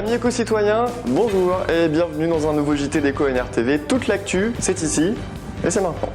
Amis éco-citoyens, bonjour et bienvenue dans un nouveau JT d'EcoNR-TV. Toute l'actu, c'est ici et c'est maintenant.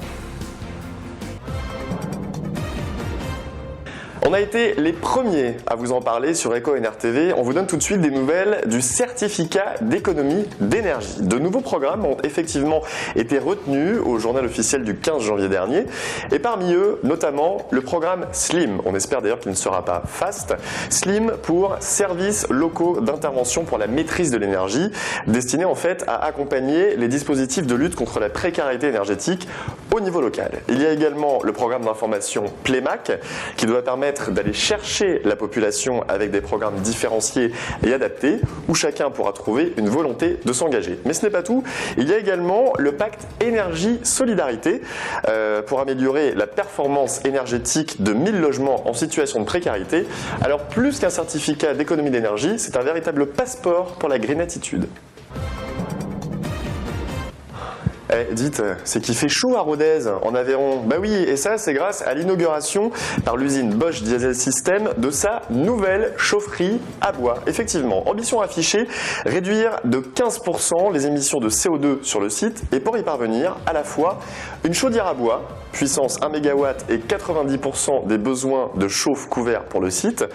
On a été les premiers à vous en parler sur EcoNR-TV. On vous donne tout de suite des nouvelles du certificat d'économie d'énergie. De nouveaux programmes ont effectivement été retenus au journal officiel du 15 janvier dernier. Et parmi eux, notamment le programme SLIM. On espère d'ailleurs qu'il ne sera pas FAST. SLIM pour Services locaux d'intervention pour la maîtrise de l'énergie, destiné en fait à accompagner les dispositifs de lutte contre la précarité énergétique au niveau local. Il y a également le programme d'information PLEMAC qui doit permettre d'aller chercher la population avec des programmes différenciés et adaptés où chacun pourra trouver une volonté de s'engager. Mais ce n'est pas tout, il y a également le pacte énergie-solidarité pour améliorer la performance énergétique de 1000 logements en situation de précarité. Alors plus qu'un certificat d'économie d'énergie, c'est un véritable passeport pour la green attitude. Dites, c'est qu'il fait chaud à Rodez, en Aveyron. Bah oui, et ça c'est grâce à l'inauguration par l'usine Bosch Diesel System de sa nouvelle chaufferie à bois. Effectivement, ambition affichée, réduire de 15% les émissions de CO2 sur le site et pour y parvenir, à la fois une chaudière à bois, puissance 1 MW et 90% des besoins de chauffe couverts pour le site,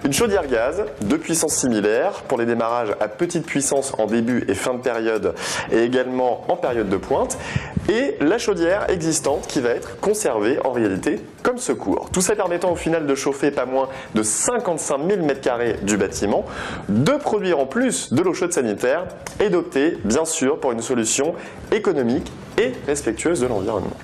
une chaudière gaz de puissance similaire pour les démarrages à petite puissance en début et fin de période et également en période de pointe, et la chaudière existante qui va être conservée en réalité comme secours. Tout ça permettant au final de chauffer pas moins de 55 000 m² du bâtiment, de produire en plus de l'eau chaude sanitaire et d'opter bien sûr pour une solution économique et respectueuse de l'environnement.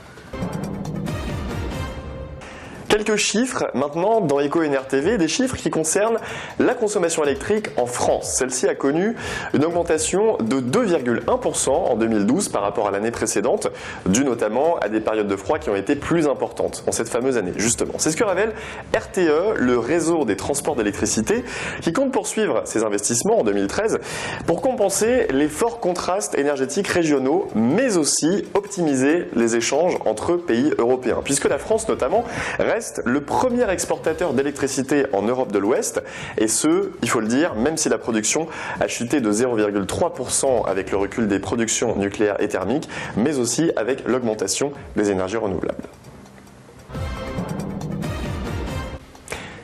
Quelques chiffres maintenant dans EcoNR-TV, des chiffres qui concernent la consommation électrique en France. Celle-ci a connu une augmentation de 2,1% en 2012 par rapport à l'année précédente, due notamment à des périodes de froid qui ont été plus importantes en cette fameuse année, justement. C'est ce que révèle RTE, le réseau des transports d'électricité, qui compte poursuivre ses investissements en 2013 pour compenser les forts contrastes énergétiques régionaux, mais aussi optimiser les échanges entre pays européens, puisque la France notamment reste le premier exportateur d'électricité en Europe de l'Ouest, et ce, il faut le dire, même si la production a chuté de 0,3% avec le recul des productions nucléaires et thermiques, mais aussi avec l'augmentation des énergies renouvelables.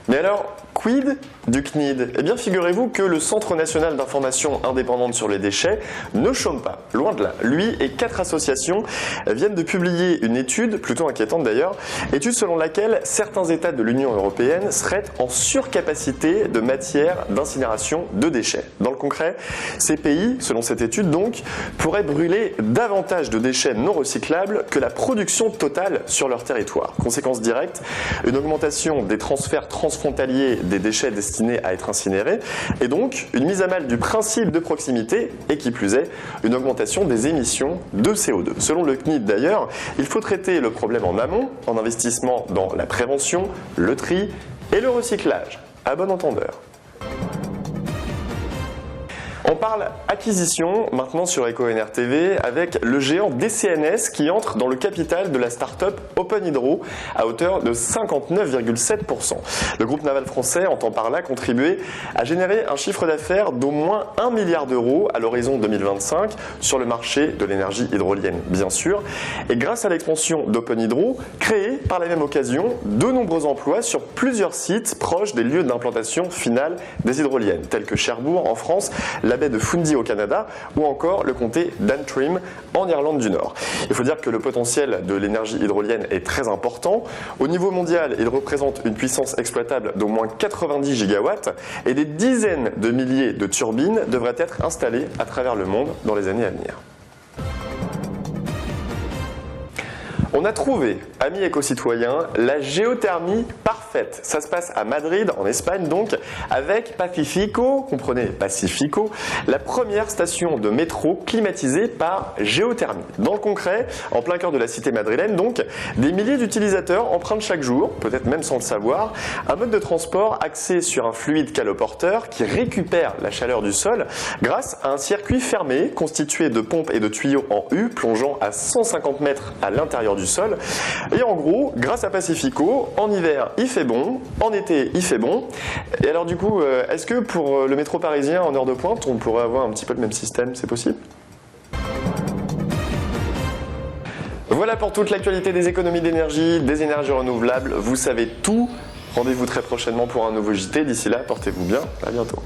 Mais alors, quid du CNID? Eh bien, figurez-vous que le Centre national d'information indépendante sur les déchets ne chôme pas, loin de là. Lui et 4 associations viennent de publier une étude, plutôt inquiétante d'ailleurs, étude selon laquelle certains États de l'Union européenne seraient en surcapacité de matière d'incinération de déchets. Dans le concret, ces pays, selon cette étude donc, pourraient brûler davantage de déchets non recyclables que la production totale sur leur territoire. Conséquence directe, une augmentation des transferts transfrontaliers des déchets destinés à être incinérés, et donc une mise à mal du principe de proximité, et qui plus est, une augmentation des émissions de CO2. Selon le CNID d'ailleurs, il faut traiter le problème en amont, en investissement dans la prévention, le tri et le recyclage, à bon entendeur. On parle acquisition maintenant sur EcoNR-TV avec le géant DCNS qui entre dans le capital de la start-up OpenHydro à hauteur de 59,7%. Le groupe naval français entend par là contribuer à générer un chiffre d'affaires d'au moins 1 milliard d'euros à l'horizon 2025 sur le marché de l'énergie hydrolienne, bien sûr. Et grâce à l'expansion d'OpenHydro, créer par la même occasion de nombreux emplois sur plusieurs sites proches des lieux d'implantation finale des hydroliennes, tels que Cherbourg en France, la baie de Fundy au Canada ou encore le comté d'Antrim en Irlande du Nord. Il faut dire que le potentiel de l'énergie hydrolienne est très important. Au niveau mondial, il représente une puissance exploitable d'au moins 90 gigawatts et des dizaines de milliers de turbines devraient être installées à travers le monde dans les années à venir. On a trouvé, amis éco-citoyens, la géothermie parfaite. Ça se passe à Madrid, en Espagne donc, avec Pacifico, comprenez Pacifico, la première station de métro climatisée par géothermie. Dans le concret, en plein cœur de la cité madrilène donc, des milliers d'utilisateurs empruntent chaque jour, peut-être même sans le savoir, un mode de transport axé sur un fluide caloporteur qui récupère la chaleur du sol grâce à un circuit fermé constitué de pompes et de tuyaux en U plongeant à 150 mètres à l'intérieur du du sol. Et en gros, grâce à Pacifico, en hiver il fait bon, en été il fait bon. Et alors du coup, est-ce que pour le métro parisien en heure de pointe, on pourrait avoir un petit peu le même système? C'est possible? Voilà pour toute l'actualité des économies d'énergie, des énergies renouvelables. Vous savez tout. Rendez-vous très prochainement pour un nouveau JT. D'ici là, portez-vous bien. À bientôt.